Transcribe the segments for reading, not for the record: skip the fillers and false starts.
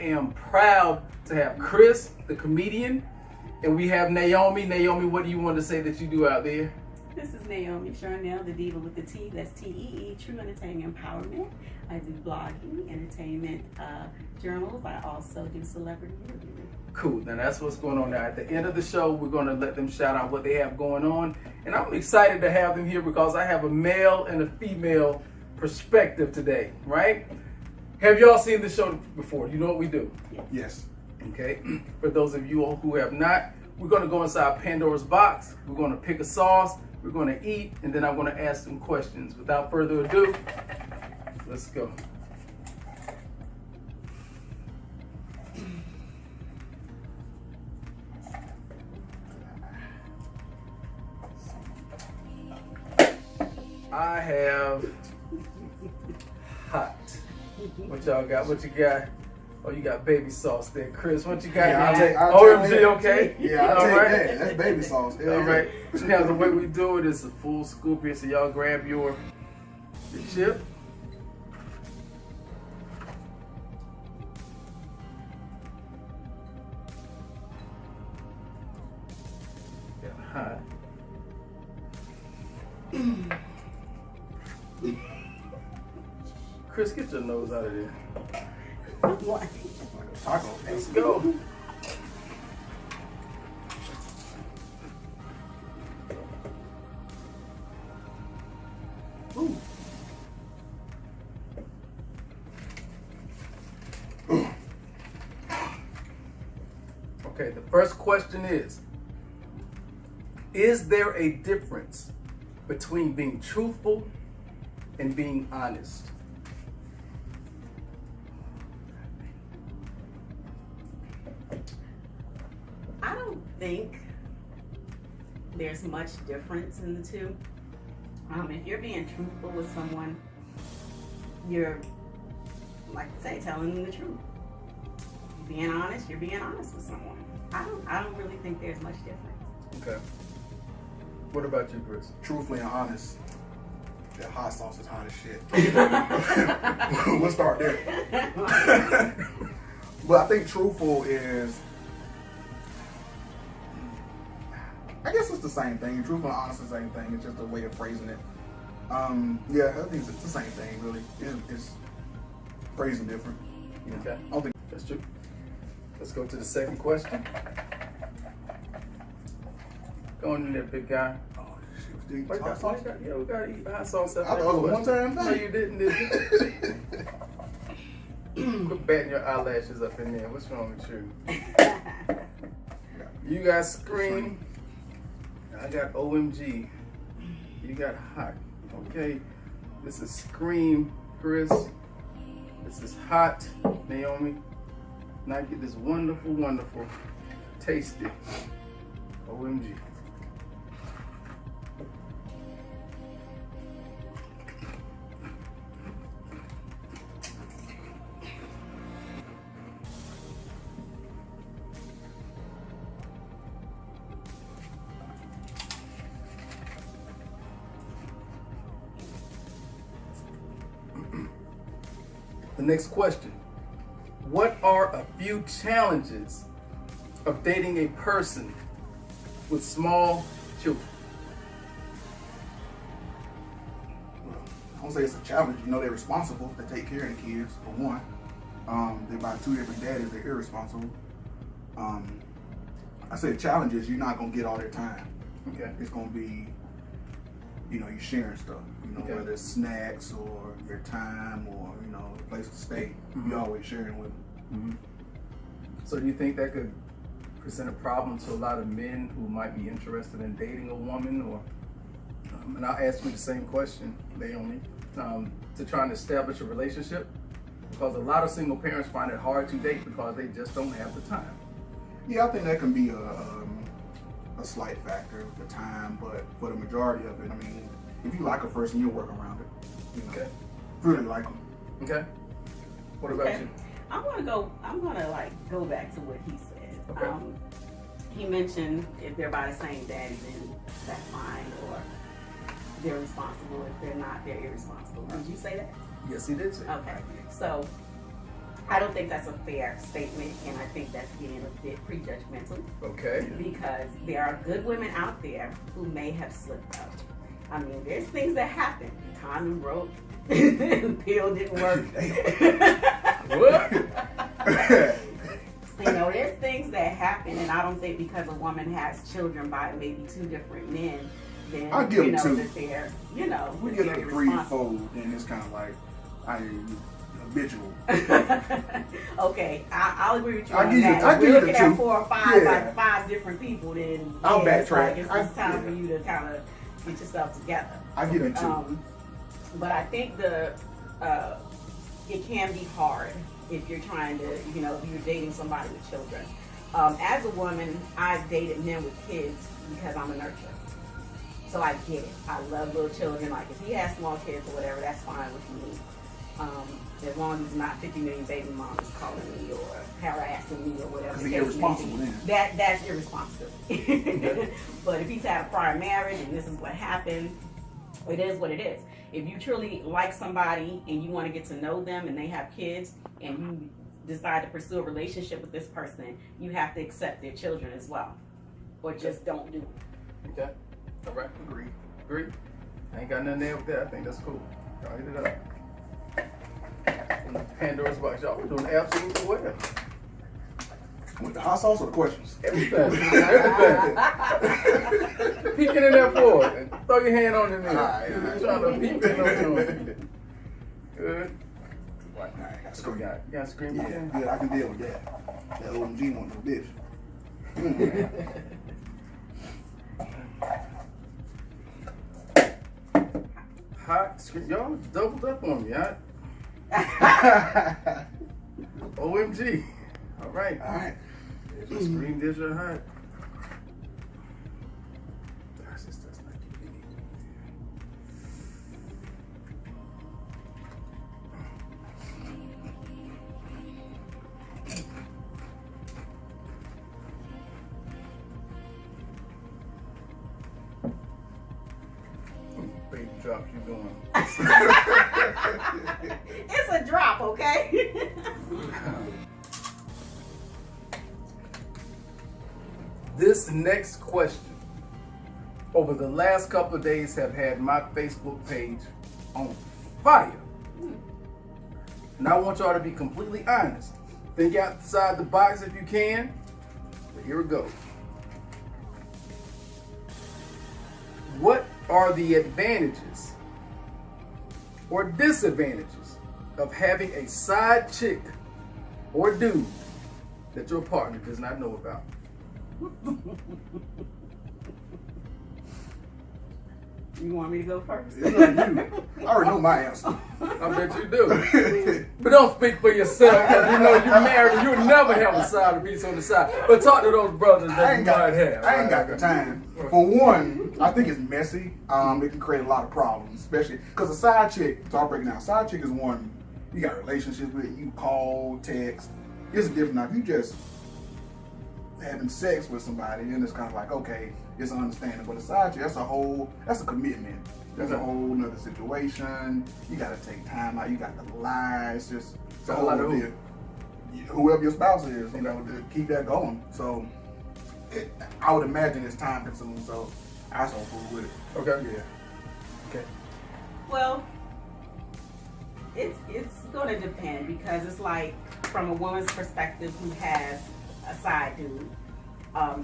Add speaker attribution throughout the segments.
Speaker 1: am proud to have Chris, the comedian, and we have Nayomi. Nayomi, what do you want to say that you do out there?
Speaker 2: This is Nayomi Charnel, the diva with the T. That's T-E-E, True Entertainment Empowerment. I do blogging, entertainment journals. I also do celebrity interviewing.
Speaker 1: Cool. Now that's what's going on now. At the end of the show, we're going to let them shout out what they have going on. And I'm excited to have them here because I have a male and a female perspective today, right? Have y'all seen the show before? You know what we do?
Speaker 3: Yes.
Speaker 1: Okay. For those of you who have not, we're going to go inside Pandora's box. We're going to pick a sauce. We're going to eat, and then I'm going to ask some questions. Without further ado, let's go. I have hot. What y'all got? What you got? Oh, you got baby sauce there. Chris, what you got?
Speaker 3: Yeah, I'll
Speaker 1: OMG,
Speaker 3: take
Speaker 1: okay?
Speaker 3: Yeah, I'll take that. That's baby sauce.
Speaker 1: All right. Now, the way we do it is a full scoop here. So y'all grab your chip. Got hot. Chris, get your nose out of there.
Speaker 2: What?
Speaker 3: Taco.
Speaker 1: Let's go. Ooh. Okay, the first question is there a difference between being truthful and being honest?
Speaker 2: I don't think there's much difference in the two. If you're being truthful with someone, you're, like I say, telling them the truth. Being honest, you're being honest with someone. I don't really think there's much difference.
Speaker 1: Okay. What about you, Chris?
Speaker 3: Truthfully and honest, that hot sauce is hot as shit. We'll start there. But I think truthful is, I guess it's the same thing. Truthful and honest is the same thing. It's just a way of phrasing it. Yeah, I think it's the same thing, really. It's phrasing different. You know?
Speaker 1: Okay.
Speaker 3: I don't think
Speaker 1: That's true. Let's go to the second question. Go in there, big guy.
Speaker 3: oh, shit, was eating
Speaker 1: Wait,
Speaker 3: hot sauce.
Speaker 1: yeah, we gotta eat hot sauce.
Speaker 3: I thought it was a one-time
Speaker 1: No,
Speaker 3: thing.
Speaker 1: you didn't, did you? Quit batting your eyelashes up in there. What's wrong with you? You got Scream. I got OMG. You got Hot. Okay. This is Scream, Chris. This is Hot, Nayomi. Now get this wonderful, wonderful, tasty OMG. The next question. What are a few challenges of dating a person with small children?
Speaker 3: Well, I don't say it's a challenge. You know, they're responsible to take care of the kids, for one. They're by two different daddies. They're irresponsible. I say challenges, you're not going to get all their time.
Speaker 1: Okay.
Speaker 3: It's going to be, you know, you're sharing stuff. You know,
Speaker 1: Okay.
Speaker 3: whether it's snacks or your time or, you know, a place to stay. You're always sharing with them.
Speaker 1: So do you think that could present a problem to a lot of men who might be interested in dating a woman? Or, and I'll ask you the same question, Naomi, to try and establish a relationship? Because a lot of single parents find it hard to date because they just don't have the time.
Speaker 3: Yeah, I think that can be a slight factor, the time, but for the majority of it, I mean, if you like a person, you'll work around it. You know,
Speaker 1: Okay.
Speaker 3: really like them.
Speaker 1: Okay. What about you?
Speaker 2: I'm gonna go back to what he said.
Speaker 1: Okay.
Speaker 2: He mentioned if they're by the same daddy, then that's fine, or they're responsible. If they're not, they're irresponsible. Did you say that?
Speaker 1: Yes, he did say.
Speaker 2: Okay. So I don't think that's a fair statement, and I think that's being a bit prejudgmental.
Speaker 1: Okay.
Speaker 2: Because there are good women out there who may have slipped up. I mean, there's things that happen. Condom broke, the pill didn't work.
Speaker 1: What?
Speaker 2: You know, there's things that happen, and I don't think because a woman has children by maybe 2 different men, then
Speaker 3: I'll give
Speaker 2: you know
Speaker 3: them 2.
Speaker 2: that they're, you know,
Speaker 3: We
Speaker 2: that
Speaker 3: get
Speaker 2: they're
Speaker 3: up to 3 and
Speaker 2: irresponsible.
Speaker 3: 4, and it's kind of like habitual.
Speaker 2: Okay, I'll agree with you
Speaker 3: I'll
Speaker 2: on
Speaker 3: give you-
Speaker 2: that.
Speaker 3: I'll
Speaker 2: If
Speaker 3: give
Speaker 2: we're
Speaker 3: you
Speaker 2: looking
Speaker 3: the
Speaker 2: at
Speaker 3: 2.
Speaker 2: 4 or 5,
Speaker 3: Yeah.
Speaker 2: like 5 different people, then
Speaker 3: I'll
Speaker 2: yeah, it's
Speaker 3: backtrack.
Speaker 2: like it's time
Speaker 3: yeah.
Speaker 2: for you to kind of get yourself together.
Speaker 3: I give them 2.
Speaker 2: But I think it can be hard if you're trying to, you know, if you're dating somebody with children. As a woman, I've dated men with kids because I'm a nurturer. So I get it. I love little children. Like if he has small kids or whatever, that's fine with me. As long as it's not 50 million baby mamas calling me or harassing me or whatever.
Speaker 3: Because he's irresponsible then.
Speaker 2: That's irresponsibility. But if he's had a prior marriage and this is what happened, it is what it is. If you truly like somebody and you want to get to know them and they have kids and you decide to pursue a relationship with this person, you have to accept their children as well. Or just don't do it.
Speaker 1: Okay. All right.
Speaker 3: Agree.
Speaker 1: Agree. I ain't got nothing there with that. I think that's cool. Y'all hit it up. Pandora's box. Y'all doing absolutely well.
Speaker 3: With the hot sauce or the questions?
Speaker 1: Everything. Everything. Peeking in there for it. And throw your hand on it there.
Speaker 3: Alright.
Speaker 1: Trying to peek in on it. Good.
Speaker 3: Right, all right.
Speaker 1: You
Speaker 3: Scream.
Speaker 1: got to scream
Speaker 3: Yeah,
Speaker 1: again.
Speaker 3: good. I can deal with that. That OMG one, no bitch.
Speaker 1: Hot scream. Y'all doubled up on me, huh? OMG. All right.
Speaker 3: All right.
Speaker 1: There's your scream, there's your hot. That's not you. Baby drops you doing.
Speaker 2: It's a drop, okay?
Speaker 1: This next question, over the last couple of days, have had my Facebook page on fire. And I want y'all to be completely honest. Think outside the box if you can. But here it goes. What are the advantages or disadvantages of having a side chick or dude that your partner does not know about?
Speaker 2: You want me to go first?
Speaker 3: It's up to you. I already know my answer.
Speaker 1: I bet you do. But don't speak for yourself, because you know you're married and you'll never have a side piece on the side. But talk to those brothers that you might have.
Speaker 3: I ain't got the time. For one, I think it's messy. It can create a lot of problems, especially because a side chick, so I'll break it down. Side chick is one you got relationships with, you call, text. It's different. Now, if you just having sex with somebody, then it's kind of like, okay, it's understanding. But a side chick, that's a commitment. That's a whole nother situation. You got to take time out. You got to lie. It's just a whole other, whoever your spouse is, you know, to keep that going. So I would imagine it's time consuming. So I so fool with it.
Speaker 1: Okay.
Speaker 3: Yeah.
Speaker 1: Okay.
Speaker 2: Well, it's going to depend because it's like from a woman's perspective who has a side dude.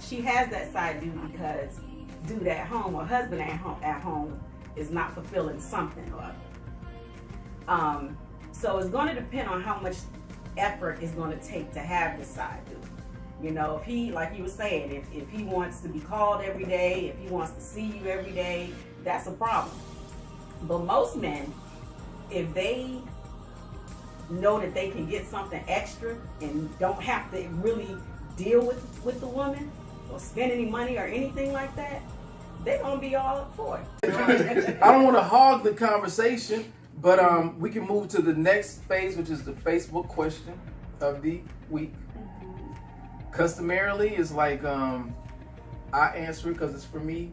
Speaker 2: She has that side dude because dude at home or husband at home is not fulfilling something or other. So it's going to depend on how much effort it's going to take to have this side dude. You know, if he, like you were saying, if he wants to be called every day, if he wants to see you every day, that's a problem. But most men, if they know that they can get something extra and don't have to really deal with the woman or spend any money or anything like that, they're gonna be all up for it.
Speaker 1: I don't want to hog the conversation, but we can move to the next phase, which is the Facebook question of the week. Customarily, it's like I answer it because it's for me.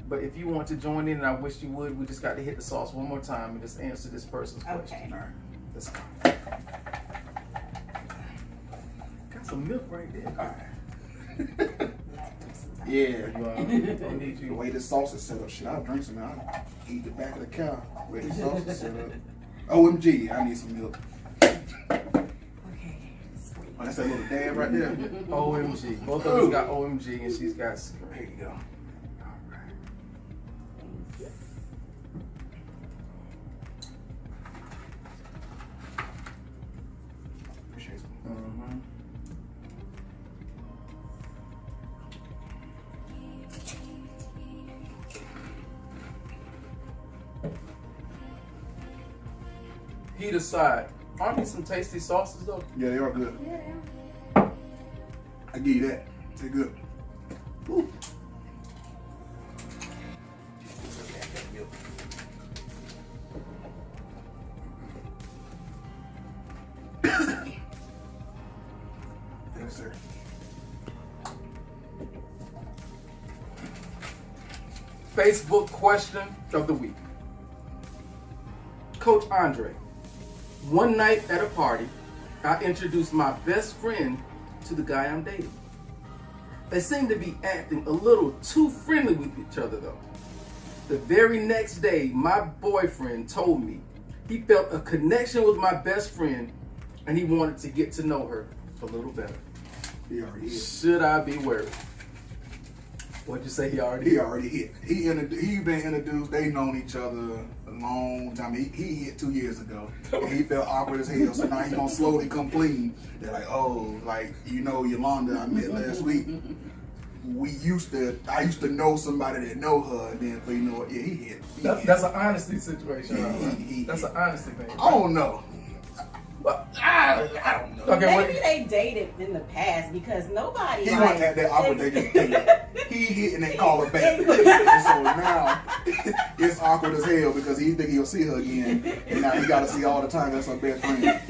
Speaker 1: But if you want to join in, and I wish you would, we just got to hit the sauce one more time and just answer this person's question.
Speaker 2: Okay.
Speaker 3: All right.
Speaker 1: Let's go. some milk right there.
Speaker 3: All right.
Speaker 1: Yeah,
Speaker 3: The way this sauce is set up, shit, I'll drink some. I'll eat the back of the cow. The way the sauce is set up. OMG, I need some milk.
Speaker 2: Okay.
Speaker 3: Oh, that's that little dab right there.
Speaker 1: OMG. Both of us got OMG and she's got. There you go. All right.
Speaker 3: Appreciate it.
Speaker 1: Heat aside, aren't these some tasty sauces though?
Speaker 3: Yeah, they are good.
Speaker 2: Yeah.
Speaker 3: I give you that. They're good. Woo. Thanks, sir.
Speaker 1: Facebook question of the week. Coach Andre, one night at a party, I introduced my best friend to the guy I'm dating. They seemed to be acting a little too friendly with each other though. The very next day, my boyfriend told me he felt a connection with my best friend and he wanted to get to know her a little better.
Speaker 3: He already hit.
Speaker 1: Should I be worried? What'd you say he already
Speaker 3: He already hit. He been introduced. They known each other a long time. He hit 2 years ago. And he felt awkward as hell. So now he gonna slowly come clean. They're like, oh, like, you know, Yolanda I met last week. I used to know somebody that know her. And then, but you know what? Yeah, he hit.
Speaker 1: That's an honesty situation.
Speaker 3: Yeah,
Speaker 1: Right? That's an honesty thing.
Speaker 3: I don't know.
Speaker 1: Well, I don't know. Okay,
Speaker 2: Maybe they dated in the past because nobody.
Speaker 3: He
Speaker 2: like,
Speaker 3: wasn't at that awkward. They just dated. He hit and they call her back. And so now it's awkward as hell because he think he'll see her again, and now he got to see all the time. That's her best friend.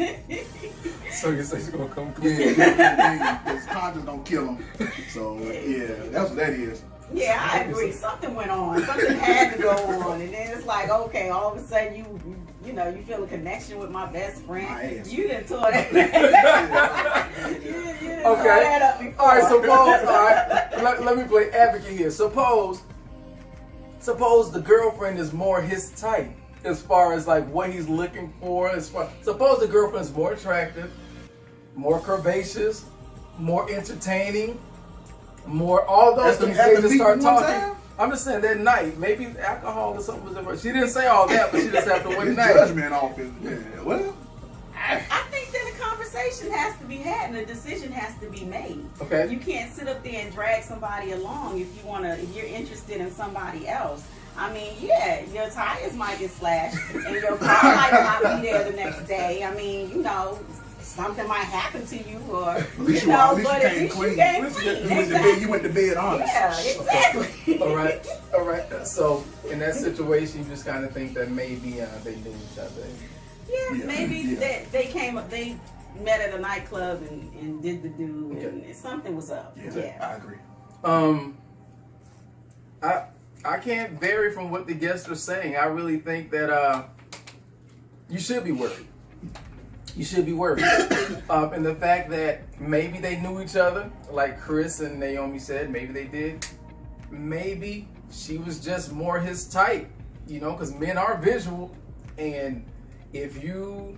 Speaker 1: So you say she's gonna come clean?
Speaker 3: Yeah, his conscience gonna kill him. So yeah, that's what that is.
Speaker 2: Yeah, I agree. Something went on. Something had to go on, and then it's like, okay, all of a sudden you know, you feel a connection with my best friend. You didn't tore that. you didn't tore that up before.
Speaker 1: All right. Suppose. All right. Let me play advocate here. Suppose the girlfriend is more his type as far as like what he's looking for. Suppose the girlfriend is more attractive, more curvaceous, more entertaining, more all those things. They just start talking. I'm just saying that night, maybe alcohol or something was involved. She didn't say all that, but she just had to win night.
Speaker 3: Judgment off his. Well,
Speaker 2: I think that a conversation has to be had and a decision has to be made.
Speaker 1: Okay.
Speaker 2: You can't sit up there and drag somebody along if you're interested in somebody else. I mean, yeah, your tires might get slashed and your car might not be there the next day. I mean, you know, something might happen to you, or
Speaker 3: at least you came clean.
Speaker 2: Exactly.
Speaker 3: You went to bed honest.
Speaker 2: Yeah, exactly.
Speaker 1: All right. So in that situation, you just kind of think that maybe they knew each other.
Speaker 2: Yeah, maybe they met at a nightclub and did the do, and something was up.
Speaker 3: Yeah, I agree.
Speaker 1: I can't vary from what the guests are saying. I really think that you should be worried. You should be worried. And the fact that maybe they knew each other, like Chris and Nayomi said, maybe they did. Maybe she was just more his type, you know, because men are visual. And if you,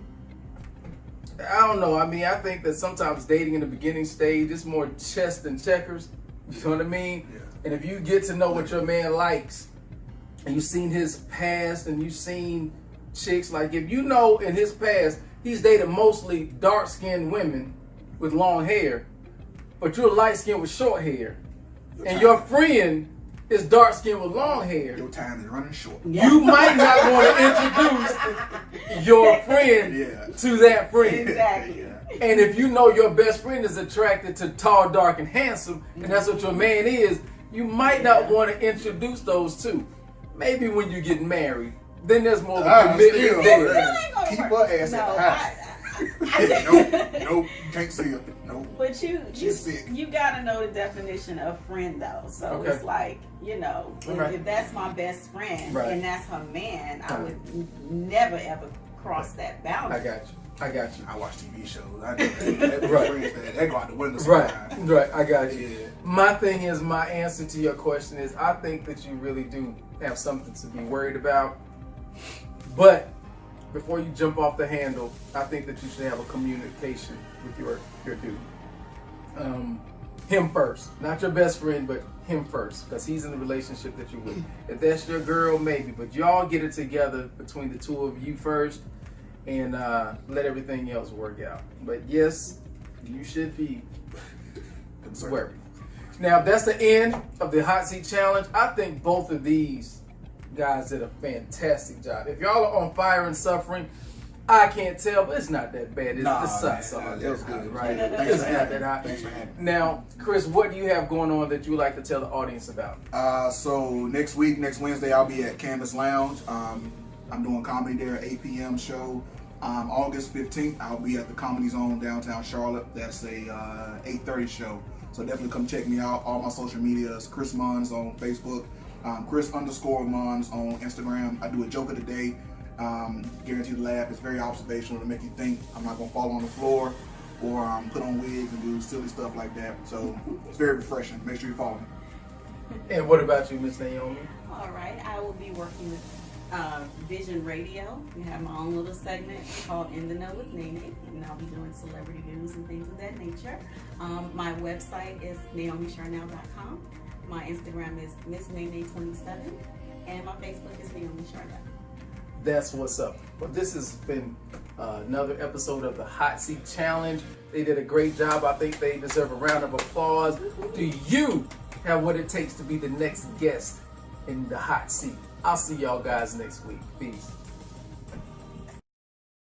Speaker 1: I don't know, I mean, I think that sometimes dating in the beginning stage is more chess than checkers. You know what I mean? Yeah. And if you get to know what your man likes, and you've seen his past, and you've seen chicks, like if you know in his past, he's dated mostly dark-skinned women with long hair, but you're light-skinned with short hair. And your friend is dark-skinned with long hair.
Speaker 3: Your time is running short.
Speaker 1: You might not want to introduce your friend to that friend.
Speaker 2: Exactly.
Speaker 1: And if you know your best friend is attracted to tall, dark, and handsome, and that's what your man is, you might not want to introduce those two. Maybe when you get married. Then there's more of a commitment there.
Speaker 3: Keep her ass at the house. Nope, you can't see her. Nope.
Speaker 2: But you gotta know the definition of friend though. So it's like, you know, if that's my best friend and that's her man, I would never ever cross that
Speaker 1: I
Speaker 2: boundary.
Speaker 1: got you.
Speaker 3: I watch TV shows. I know that.
Speaker 1: Right.
Speaker 3: That go out the window
Speaker 1: Right,
Speaker 3: sometimes.
Speaker 1: right. I got you.
Speaker 3: Yeah.
Speaker 1: My thing is, my answer to your question is, I think that you really do have something to be worried about. But before you jump off the handle, I think that you should have a communication with your dude. Him first, not your best friend, but him first, because he's in the relationship that you're with. If that's your girl, maybe, but y'all get it together between the two of you first, and let everything else work out. But yes, you should be worried. Now, that's the end of the hot seat challenge. I think both of these guys did a fantastic job. If y'all are on fire and suffering, I can't tell, but it's not that bad. It's the sun's on.
Speaker 3: It was
Speaker 1: It's good,
Speaker 3: good.
Speaker 1: right?
Speaker 3: Thanks
Speaker 1: It's
Speaker 3: for
Speaker 1: not
Speaker 3: having
Speaker 1: that
Speaker 3: me.
Speaker 1: hot.
Speaker 3: Thanks for having me.
Speaker 1: Now, Chris, what do you have going on that you would like to tell the audience about?
Speaker 3: So next Wednesday, I'll be at Canvas Lounge. I'm doing comedy there, 8 p.m. show. August 15th, I'll be at the Comedy Zone downtown Charlotte. That's a 8:30 show. So definitely come check me out. All my social medias, Chris Mons on Facebook, Chris_Mons on Instagram. I do a joke of the day. Guaranteed to laugh. It's very observational to make you think. I'm not gonna fall on the floor or put on wigs and do silly stuff like that. So it's very refreshing. Make sure you follow me.
Speaker 1: And what about you, Miss Nayomi?
Speaker 2: All right, I will be working with Vision Radio. We have my own little segment called In the Know with Nene, and I'll be doing celebrity news and things of that nature. My website is NaomiCharnel.com. My Instagram is MissNene27, and my Facebook is Naomi Charnel.
Speaker 1: That's what's up. Well, this has been another episode of the Hot Seat Challenge. They did a great job. I think they deserve a round of applause. Do you have what it takes to be the next guest in the hot seat? I'll see y'all guys next week. Peace.